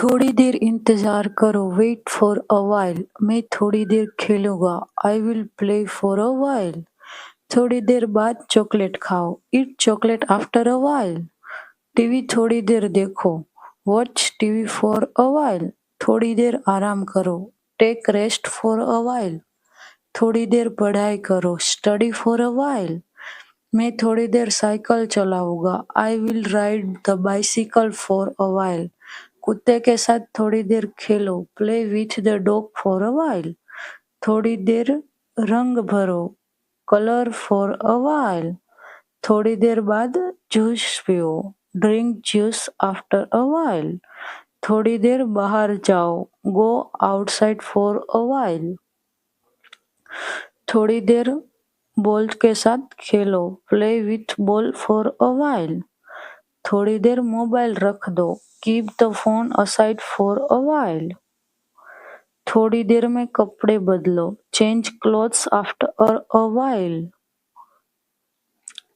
थोड़ी देर इंतजार करो, वेट फॉर अ while। मैं थोड़ी देर खेलूंगा, I will play for a while। थोड़ी देर बाद चॉकलेट खाओ, eat chocolate after a while। TV थोड़ी देर देखो, watch TV for a while। थोड़ी देर आराम करो, take rest for a while। थोड़ी देर पढ़ाई करो, स्टडी फॉर अ while। मैं थोड़ी देर साइकिल चलाऊंगा, I will ride the bicycle for a while। कुत्ते के साथ थोड़ी देर खेलो, play with the dog for a while। थोड़ी देर रंग भरो, कलर फॉर अ while। थोड़ी देर बाद जूस पियो, drink juice after a while। थोड़ी देर बाहर जाओ, go outside for a while। थोड़ी देर बॉल के साथ खेलो, play with ball for a while। थोड़ी देर मोबाइल रख दो, keep the phone aside for a while। थोड़ी देर में कपड़े बदलो, change clothes after a while।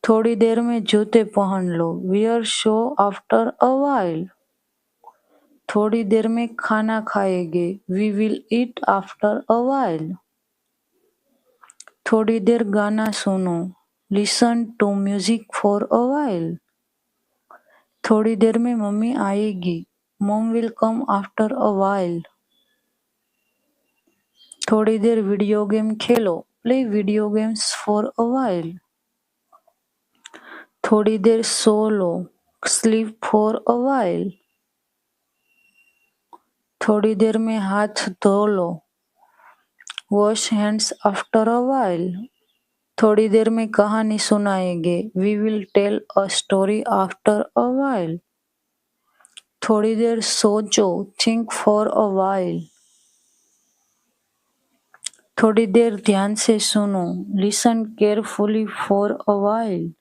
थोड़ी देर में जूते पहन लो, wear shoe after a while। थोड़ी देर में खाना खाएंगे, we will eat after a while। थोड़ी देर गाना सुनो, listen to music for a while। थोड़ी देर में मम्मी आएगी, mom will come after a while। थोड़ी देर वीडियो गेम खेलो, play video games for a while। थोड़ी देर सो लो, स्लीप फॉर अ while। थोड़ी देर में हाथ धो लो, wash hands after a while। थोड़ी देर में कहानी सुनाएंगे, we will tell a story after a while। थोड़ी देर सोचो, थिंक फॉर अ while। थोड़ी देर ध्यान से सुनो, listen carefully for a while।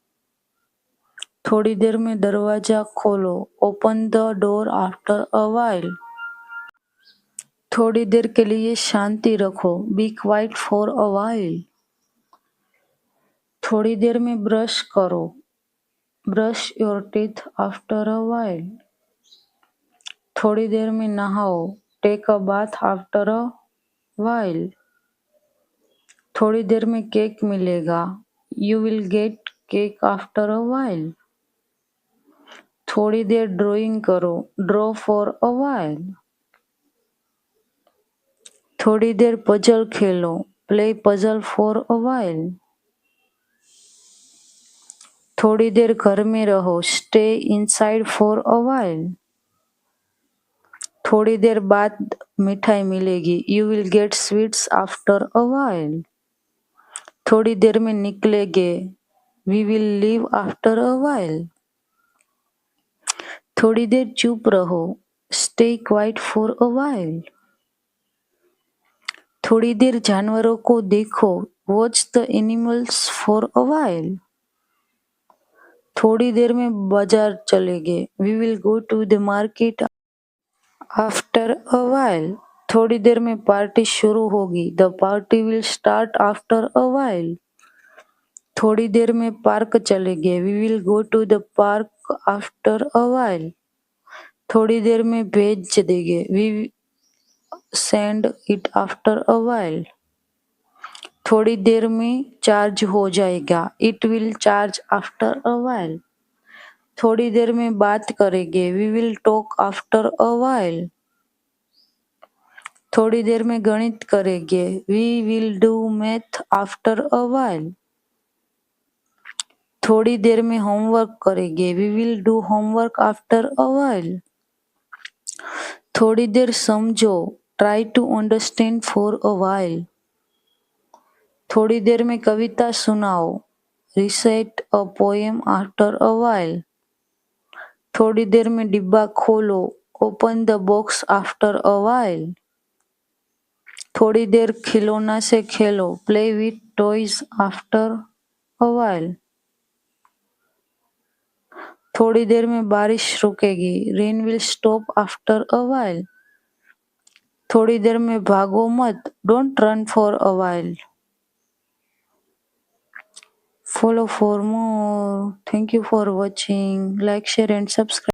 थोड़ी देर में दरवाजा खोलो, open the door after a while। थोड़ी देर के लिए शांति रखो, be quiet for a while। थोड़ी देर में ब्रश करो, brush your teeth after a while। थोड़ी देर में नहाओ, take a bath after a while। थोड़ी देर में केक मिलेगा, you will get cake after a while। थोड़ी देर ड्राइंग करो, ड्रॉ फॉर अ while। थोड़ी देर पजल खेलो, play puzzle for a while। थोड़ी देर घर में रहो, stay inside for a while। थोड़ी देर बाद मिठाई मिलेगी, you will get sweets after a while। थोड़ी देर में निकलेंगे, we will leave after a while। थोड़ी देर चुप रहो, stay quiet for a while। थोड़ी देर जानवरों को देखो, watch the animals for a while। थोड़ी देर में बाजार चलेंगे, we will go to the market after a while। थोड़ी देर में पार्टी शुरू होगी, the party will start after a while। थोड़ी देर में पार्क चलेंगे, we will go to the park after a while। थोड़ी देर में भेज देंगे, we send it after a while। थोड़ी देर में चार्ज हो जाएगा, it will charge after a while। थोड़ी देर में बात करेंगे, we will talk after a while। थोड़ी देर में गणित करेंगे, we will do math after a while। थोड़ी देर में होमवर्क करेंगे, we will do homework after a while। थोड़ी देर समझो, try to understand for a while। थोड़ी देर में कविता सुनाओ, recite a poem after a while। थोड़ी देर में डिब्बा खोलो, open the box after a while। थोड़ी देर खिलौना से खेलो, play with toys after a while। थोड़ी देर में बारिश रुकेगी, rain will stop after a while। थोड़ी देर में भागो मत, don't run for a while। Follow for more. Thank you for watching. Like, share and subscribe.